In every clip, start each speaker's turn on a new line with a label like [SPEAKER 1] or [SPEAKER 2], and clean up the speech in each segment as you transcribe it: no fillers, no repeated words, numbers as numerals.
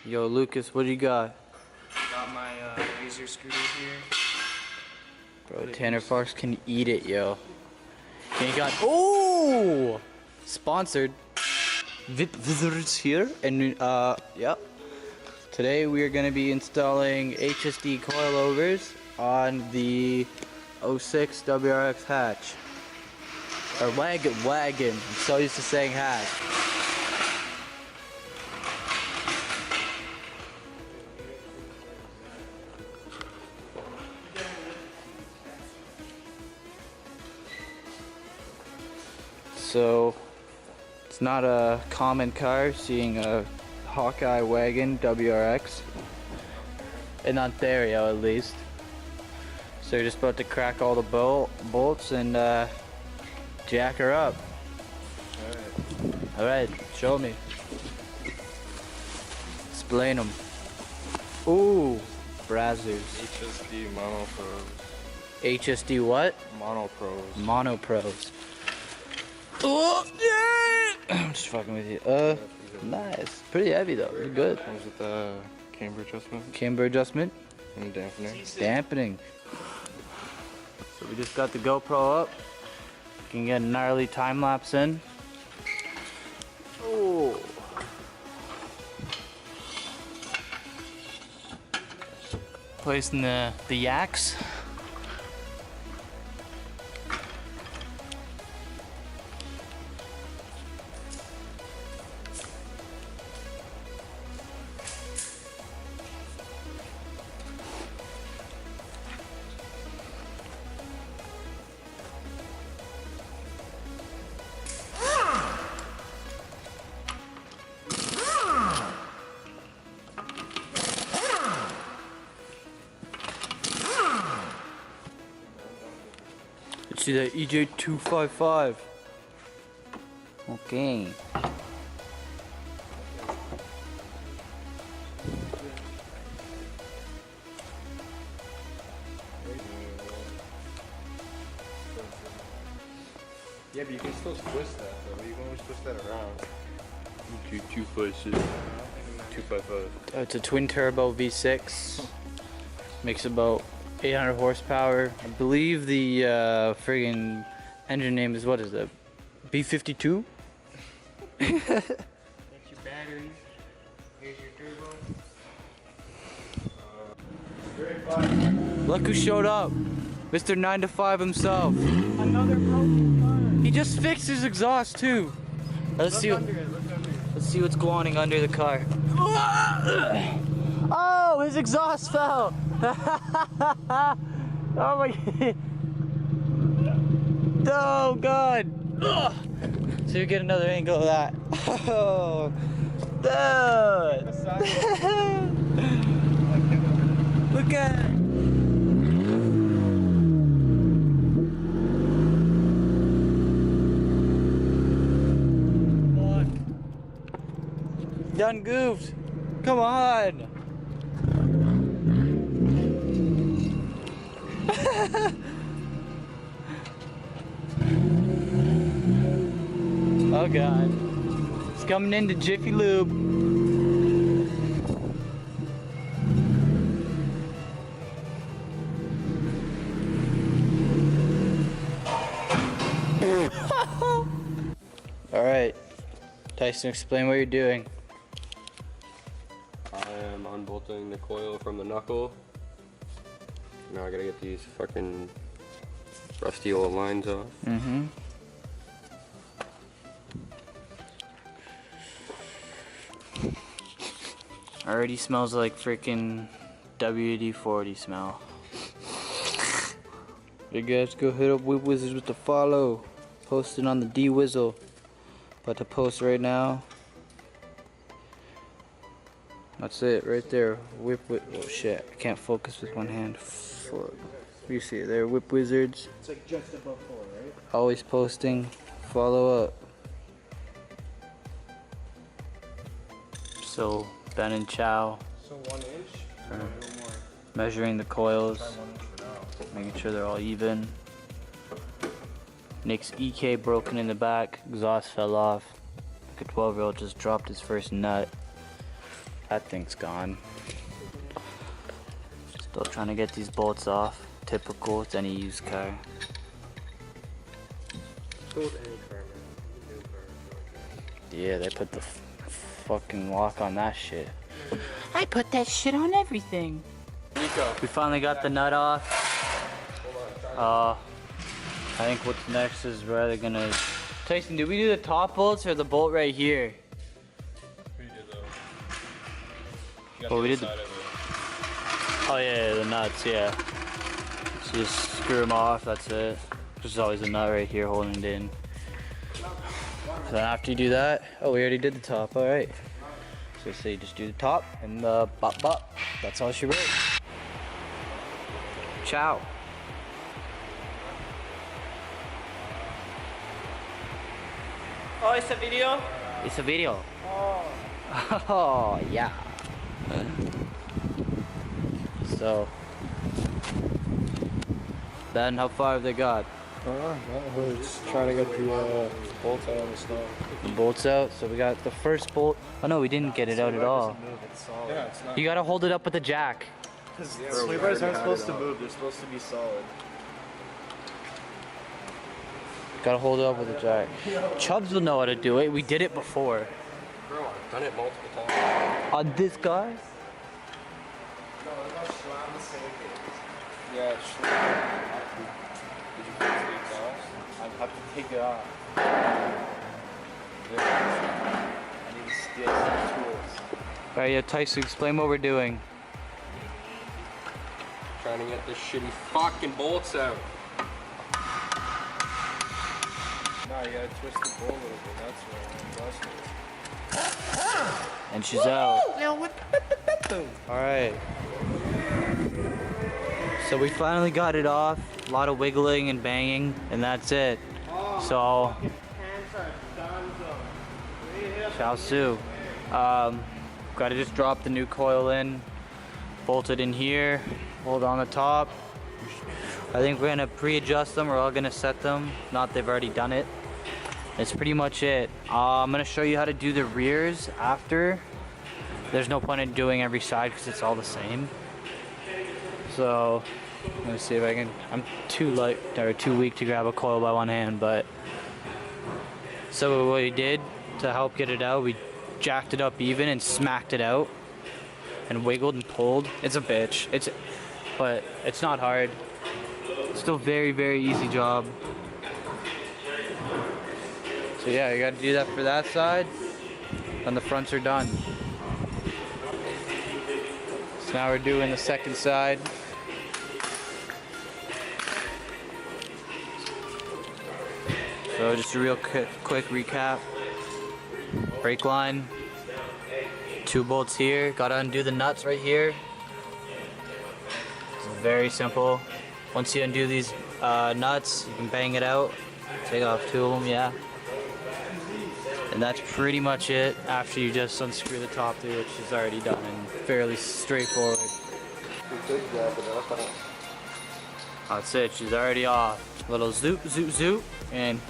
[SPEAKER 1] Yo, Lucas, what do you got?
[SPEAKER 2] Got my laser scooter here.
[SPEAKER 1] Bro, Tanner Fox can eat it, yo. And you got, oh! Sponsored. WhippWizards here, and yep. Today we are going to be installing HSD coilovers on the 06 WRX hatch. Or wagon. I'm so used to saying hatch. So it's not a common car seeing a Hawkeye wagon WRX in Ontario at least. So you're just about to crack all the bolts and jack her up. Alright, show me. Explain them. Ooh, brazzers.
[SPEAKER 3] HSD monopros.
[SPEAKER 1] HSD what?
[SPEAKER 3] Monopros.
[SPEAKER 1] Monopros. Oh, yeah! I'm just fucking with you. Nice. Pretty heavy though. You're good.
[SPEAKER 3] Comes with the camber adjustment.
[SPEAKER 1] Camber adjustment.
[SPEAKER 3] And dampening.
[SPEAKER 1] Dampening. So we just got the GoPro up. You can get a gnarly time lapse in. Oh. Placing the yaks. See that EJ255. Okay.
[SPEAKER 3] Yeah, but you can still twist that though. You can always twist that around. 255.
[SPEAKER 1] It's a twin turbo V6. Makes about 800 horsepower. I believe the friggin' engine name is, what is that? B52?
[SPEAKER 2] That's your batteries. Here's your turbo.
[SPEAKER 1] Look who showed up. Mr. 9 to 5 himself.
[SPEAKER 2] Another broken car.
[SPEAKER 1] He just fixed his exhaust too. Let's see what's going on under the car. Oh, his exhaust fell. Oh my god. Oh god. Ugh. So you get another angle of that. Oh, dude. Look at it. Done goofed. Come on. Oh god. It's coming into Jiffy Lube. Alright. Tyson, explain what you're doing.
[SPEAKER 3] I am unbolting the coil from the knuckle. Now I gotta get these fucking rusty old lines off.
[SPEAKER 1] Mm-hmm. Already smells like freaking WD-40 smell. You guys go hit up WhippWizards with the follow. Posting on the D-Wizzle. About to post right now. That's it right there. Oh shit, I can't focus with one hand. Fuck. You see it there, WhippWizards.
[SPEAKER 2] It's like just above 4, right?
[SPEAKER 1] Always posting. Follow up. So Ben and Chow.
[SPEAKER 3] So 1 inch? No, no more.
[SPEAKER 1] Measuring the coils.
[SPEAKER 3] Try 1 inch for now.
[SPEAKER 1] Making sure they're all even. Nick's EK broken in the back. Exhaust fell off. Like a 12-year-old just dropped his first nut. That thing's gone. Still trying to get these bolts off. Typical, it's any used car.
[SPEAKER 3] Go with any car, man. New car,
[SPEAKER 1] Yeah, they put the fucking lock on that shit. I put that shit on everything.
[SPEAKER 3] Nico.
[SPEAKER 1] We finally got the nut off. I think what's next is we're either gonna... Tyson, did we do the top bolts or the bolt right here?
[SPEAKER 3] We did though.
[SPEAKER 1] Well, we did the... Oh yeah, the nuts, yeah. So just screw them off, that's it. There's always a nut right here holding it in. So then after you do that, oh, we already did the top, alright. So you just do the top and the bop bop. That's all she wrote. Ciao.
[SPEAKER 2] Oh, it's a video?
[SPEAKER 1] It's a video.
[SPEAKER 2] Oh.
[SPEAKER 1] Oh, yeah. So, then how far have they got?
[SPEAKER 2] We're just trying to get the bolts out of the snow.
[SPEAKER 1] The bolts out. So we got the first bolt. Oh no, we didn't get it out at all.
[SPEAKER 2] Yeah, it's not.
[SPEAKER 1] You gotta hold it up with the jack.
[SPEAKER 2] Because sway bars aren't supposed to move, they're supposed to be solid.
[SPEAKER 1] Gotta hold it up with the jack. Chubbs will know how to do it. We did it before.
[SPEAKER 3] Bro, I've done it multiple times.
[SPEAKER 1] On this guy?
[SPEAKER 2] Yeah, it's Did you fix the exhaust? I have to take it off. I need to steal some tools.
[SPEAKER 1] Alright, yeah, Tyson, explain what we're doing.
[SPEAKER 3] Trying to get this shitty fucking bolts out.
[SPEAKER 2] No, you gotta twist the bolt a little bit, that's where the exhaust is.
[SPEAKER 1] And she's out. Alright. So we finally got it off. A lot of wiggling and banging, and that's it. So, Ciao Sue. Gotta just drop the new coil in, bolt it in here, hold on the top. I think we're gonna pre-adjust them. We're all gonna set them. Not they've already done it. That's pretty much it. I'm gonna show you how to do the rears after. There's no point in doing every side because it's all the same. So, I'm gonna see if I can. I'm too light or too weak to grab a coil by one hand, but. So what we did to help get it out, we jacked it up even and smacked it out, and wiggled and pulled. It's a bitch. But it's not hard. It's still very, very easy job. So yeah, you gotta do that for that side, and the fronts are done. So now we're doing the second side. So just a real quick recap. Brake line, 2 bolts here, gotta undo the nuts right here. It's very simple. Once you undo these nuts, you can bang it out, take off 2 of them, yeah. And that's pretty much it after you just unscrew the top through, which is already done and fairly straightforward. That's it, she's already off. Little zoop, zoop, zoop, and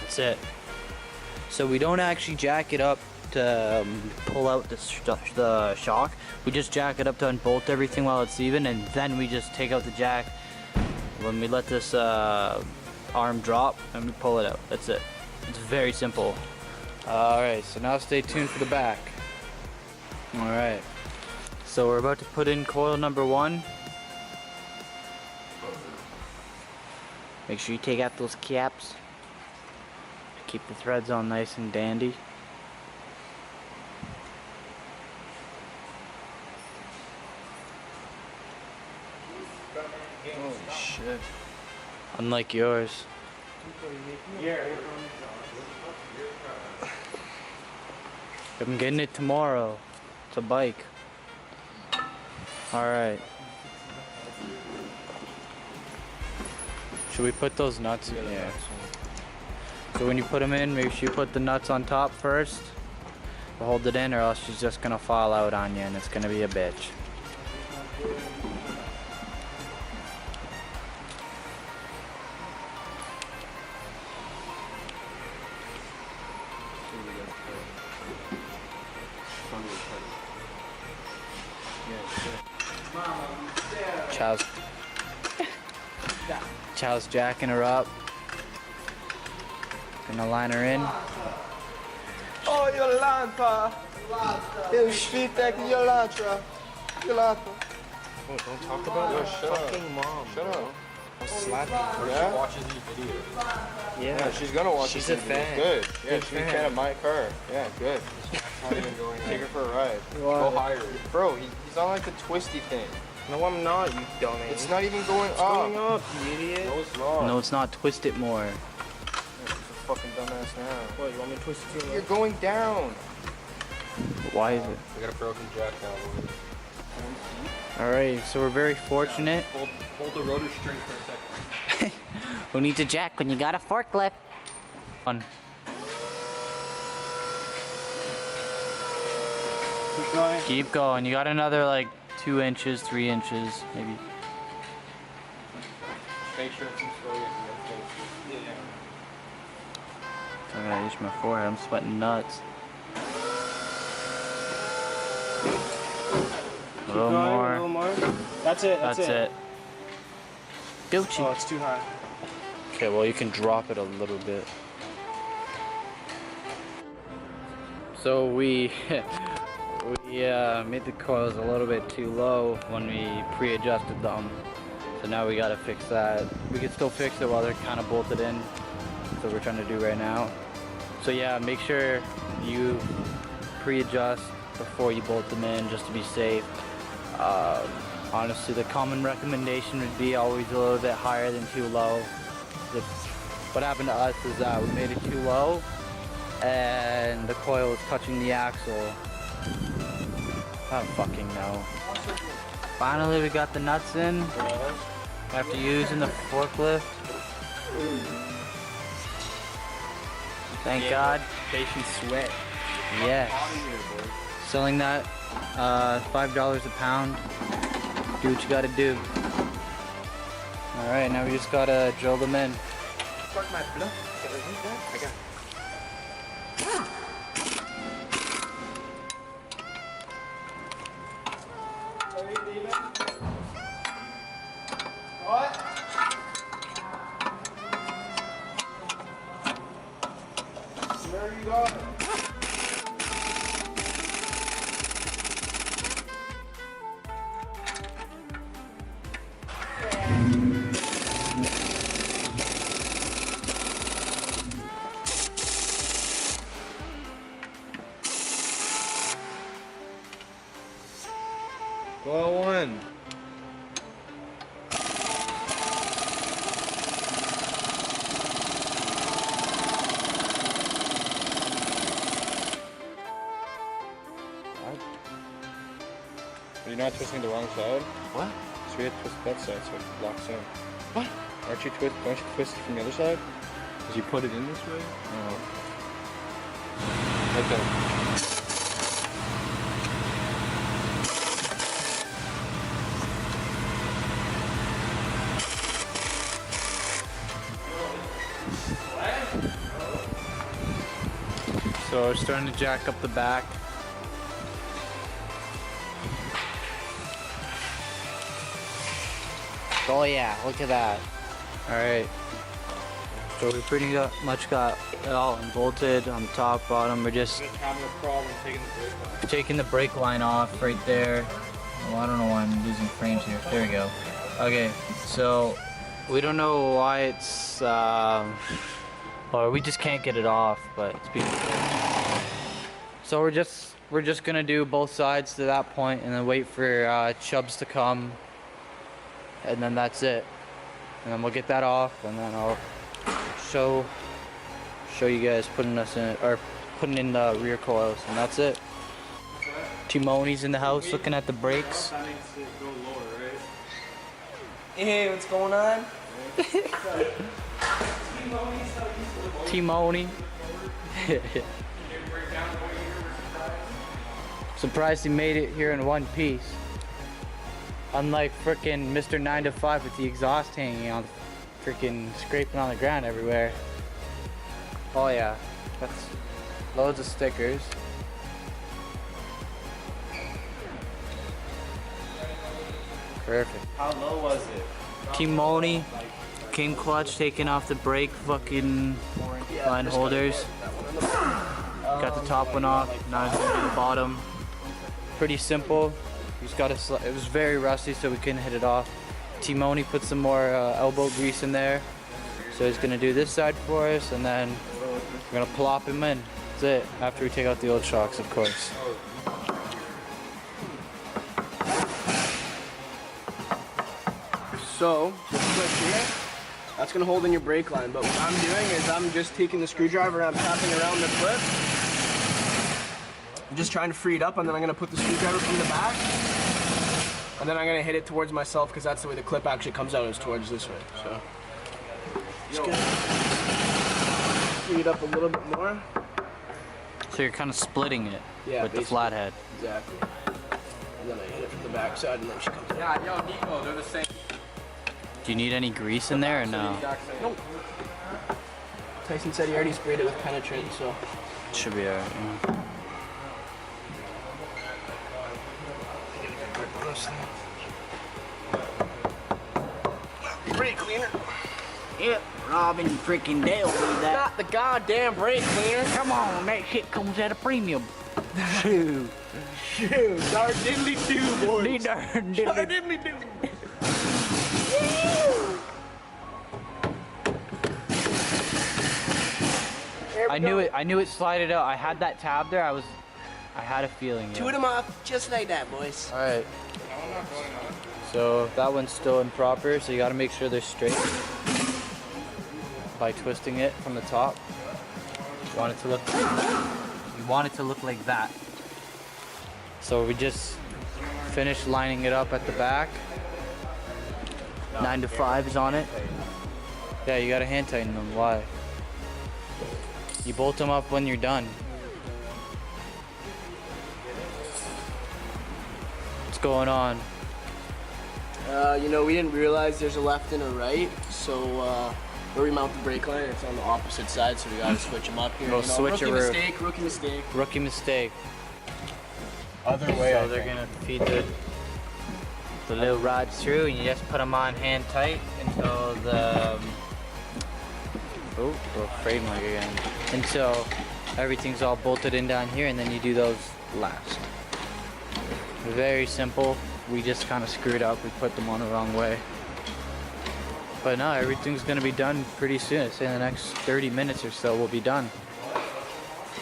[SPEAKER 1] that's it. So we don't actually jack it up to pull out the shock. We just jack it up to unbolt everything while it's even, and then we just take out the jack when we let this arm drop and we pull it out. That's it. It's very simple. Alright, so now stay tuned for the back. Alright, so we're about to put in coil number 1. Make sure you take out those caps. Keep the threads on nice and dandy.
[SPEAKER 2] Holy shit.
[SPEAKER 1] Unlike yours. I'm getting it tomorrow. It's a bike. Alright. Should we put those nuts in? Yeah. So when you put them in, make sure you put the nuts on top first. Hold it in, or else she's just gonna fall out on you and it's gonna be a bitch. Chow's jacking her up. Gonna line her in.
[SPEAKER 2] Oh, Yolanta! Eu świtek Yolanta! Yolanta! Oh, don't talk about your fucking mom. Shut up. I'll slap you.
[SPEAKER 3] Yeah? She watches these videos.
[SPEAKER 2] Yeah, she's gonna watch.
[SPEAKER 1] She's a fan.
[SPEAKER 2] Good. Yeah, she's a fan of my car. Yeah, good.
[SPEAKER 3] Not even going
[SPEAKER 2] Take her for a ride.
[SPEAKER 3] Go higher.
[SPEAKER 2] Bro, he's on like the twisty thing.
[SPEAKER 4] No, I'm not, you dumbass.
[SPEAKER 2] It's not even going
[SPEAKER 4] It's
[SPEAKER 2] up.
[SPEAKER 4] going up, you idiot.
[SPEAKER 2] No, it's not.
[SPEAKER 1] No, it's not. Twist it more.
[SPEAKER 2] He's a fucking dumbass now.
[SPEAKER 4] What, you want me to twist it to
[SPEAKER 2] You're going down.
[SPEAKER 1] Why is it?
[SPEAKER 3] We got a broken jack now.
[SPEAKER 1] Alright, so we're very fortunate.
[SPEAKER 3] Hold the rotor string for a second.
[SPEAKER 1] Who needs a jack when you got a forklift? Fun.
[SPEAKER 4] Keep going.
[SPEAKER 1] Keep going. You got another like 2 inches, 3 inches, maybe.
[SPEAKER 3] Make sure it's slow.
[SPEAKER 1] I'm gonna itch my forehead. I'm sweating nuts. A little
[SPEAKER 4] Going,
[SPEAKER 1] more.
[SPEAKER 4] a little more. That's it,
[SPEAKER 1] That's it. Gucci.
[SPEAKER 4] Oh, it's too high.
[SPEAKER 1] Okay, well you can drop it a little bit. So we made the coils a little bit too low when we pre-adjusted them. So now we gotta fix that. We can still fix it while they're kind of bolted in. That's what we're trying to do right now. So yeah, make sure you pre-adjust before you bolt them in, just to be safe. Honestly, the common recommendation would be always a little bit higher than too low. What happened to us is that we made it too low and the coil was touching the axle. I don't fucking know. Finally we got the nuts in after using the forklift. Thank God.
[SPEAKER 4] Patient sweat.
[SPEAKER 1] Yes. Selling that $5 a pound. Do what you gotta do. Alright, now we just gotta drill them in.
[SPEAKER 4] Fuck my blood. I got
[SPEAKER 2] Where you going? Well, one. Are you not twisting the wrong side?
[SPEAKER 1] What?
[SPEAKER 2] So we had to twist that side so it locks in.
[SPEAKER 1] What?
[SPEAKER 2] Don't you twist it from the other side? Because you put it in this way?
[SPEAKER 3] Oh. Like that.
[SPEAKER 1] So we're starting to jack up the back. Oh yeah, look at that. Alright. So we pretty much got it all bolted on the top, bottom. We're just
[SPEAKER 2] having a problem taking the brake line.
[SPEAKER 1] taking the brake line off right there. Well, I don't know why I'm losing frames here. There we go. Okay, so we don't know why it's or we just can't get it off, but it's being so we're just gonna do both sides to that point and then wait for Chubbs to come, and then that's it. And then we'll get that off, and then I'll show you guys putting in the rear coils, and that's it. Timoni's in the house looking at the brakes.
[SPEAKER 4] Hey, what's going on?
[SPEAKER 1] Timoni. Surprised he made it here in one piece. Unlike frickin' Mr. 9 to 5 with the exhaust hanging on, frickin' scraping on the ground everywhere. Oh yeah, that's loads of stickers. Perfect.
[SPEAKER 4] How low was it?
[SPEAKER 1] Timoni came clutch, taking off the brake fucking line holders. Got the top one off, now it's gonna do the bottom. Pretty simple. You just gotta, it was very rusty so we couldn't hit it off. Timoni put some more elbow grease in there. So he's gonna do this side for us and then we're gonna plop him in. That's it, after we take out the old shocks, of course.
[SPEAKER 2] So, the clip here, that's gonna hold in your brake line. But what I'm doing is I'm just taking the screwdriver and I'm tapping around the clip. I'm just trying to free it up, and then I'm gonna put the screwdriver from the back. And then I'm gonna hit it towards myself because that's the way the clip actually comes out, is towards this way. So, just gonna free it up a little bit more.
[SPEAKER 1] So you're kind of splitting it with
[SPEAKER 2] basically.
[SPEAKER 1] the flathead.
[SPEAKER 2] Exactly. And then I hit it from the back side and then she comes out.
[SPEAKER 3] Yeah, yo, Nico, they're the same.
[SPEAKER 1] Do you need any grease in there or no?
[SPEAKER 2] Nope. Tyson said he already sprayed it with penetrant, so.
[SPEAKER 1] Should be alright. Yeah.
[SPEAKER 2] Brake cleaner.
[SPEAKER 1] Yep, Robin freaking Dale need that.
[SPEAKER 2] Not the goddamn brake cleaner.
[SPEAKER 1] Come on, that shit comes at a premium. Shoot.
[SPEAKER 2] Shoot, dar diddly do, boys. Dar
[SPEAKER 1] Diddly.
[SPEAKER 2] diddly do.
[SPEAKER 1] I knew it slided out. I had that tab there. I had a feeling.
[SPEAKER 2] Toot them off just like that, boys.
[SPEAKER 1] All right. So that one's still improper. So you got to make sure they're straight by twisting it from the top. You want it to look. You want it to look like that. So we just finished lining it up at the back. 9 to 5s on it. Yeah, you got to hand tighten them. Why? You bolt them up when you're done. What's going on?
[SPEAKER 2] You know, we didn't realize there's a left and a right, so where we mount the brake line, it's on the opposite side, so we gotta switch them up here.
[SPEAKER 1] Little switcheroo.
[SPEAKER 2] Rookie mistake.
[SPEAKER 1] Rookie mistake.
[SPEAKER 2] Other way,
[SPEAKER 1] So they're gonna feed the little rods through, and you just put them on hand tight until the frame leg again. Until everything's all bolted in down here, and then you do those last. Very simple. We just kind of screwed up. We put them on the wrong way. But no, everything's gonna be done pretty soon. I'd say in the next 30 minutes or so we'll be done.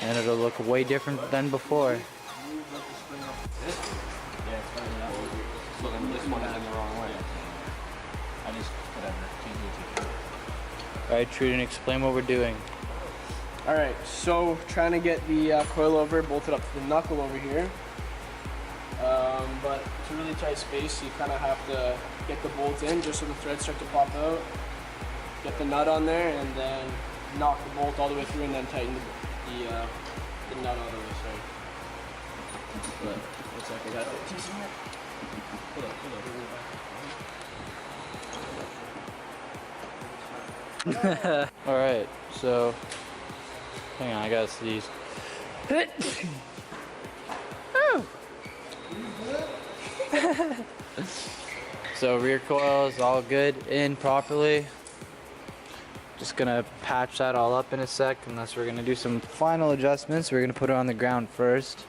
[SPEAKER 1] And it'll look way different than before.
[SPEAKER 3] So then this one is in the wrong way. I just, whatever.
[SPEAKER 1] Alright, Truden, explain what we're doing.
[SPEAKER 2] Alright, so trying to get the coilover bolted up to the knuckle over here. But it's a really tight space, so you kind of have to get the bolt in just so the threads start to pop out. Get the nut on there, and then knock the bolt all the way through, and then tighten the nut all the way. Sorry. But, one second, I got the piece in here.
[SPEAKER 1] Alright, so hang on, I gotta sneeze. So rear coil is all good in properly. Just gonna patch that all up in a sec, unless we're gonna do some final adjustments. We're gonna put it on the ground first.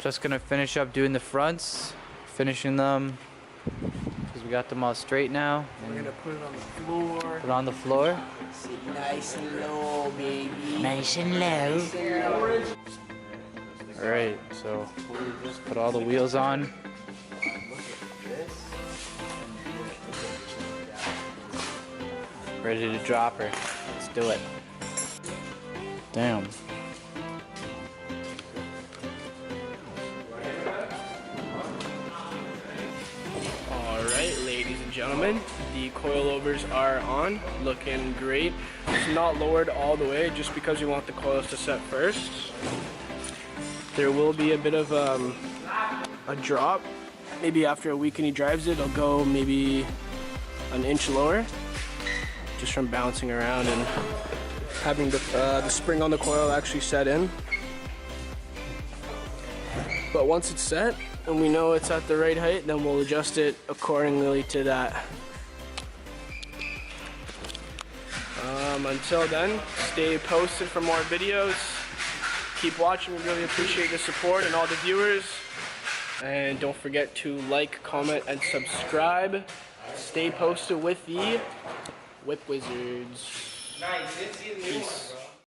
[SPEAKER 1] Just gonna finish up doing the fronts, finishing them, because we got them all straight now.
[SPEAKER 2] We're gonna put it on the floor.
[SPEAKER 1] Put it on the floor.
[SPEAKER 2] Sit nice and low, baby.
[SPEAKER 1] Nice and low. Alright, so just put all the wheels on. Ready to drop her. Let's do it. Damn.
[SPEAKER 2] Alright, ladies and gentlemen, the coilovers are on, looking great. It's not lowered all the way just because we want the coils to set first. There will be a bit of a drop. Maybe after a week and he drives it, it'll go maybe an inch lower, just from bouncing around and having the spring on the coil actually set in.
[SPEAKER 5] But once it's set and we know it's at the right height, then we'll adjust it accordingly to that. Until then, stay posted for more videos. Keep watching. We really appreciate the support and all the viewers. And don't forget to like, comment, and subscribe. Stay posted with the WhippWizards. Peace.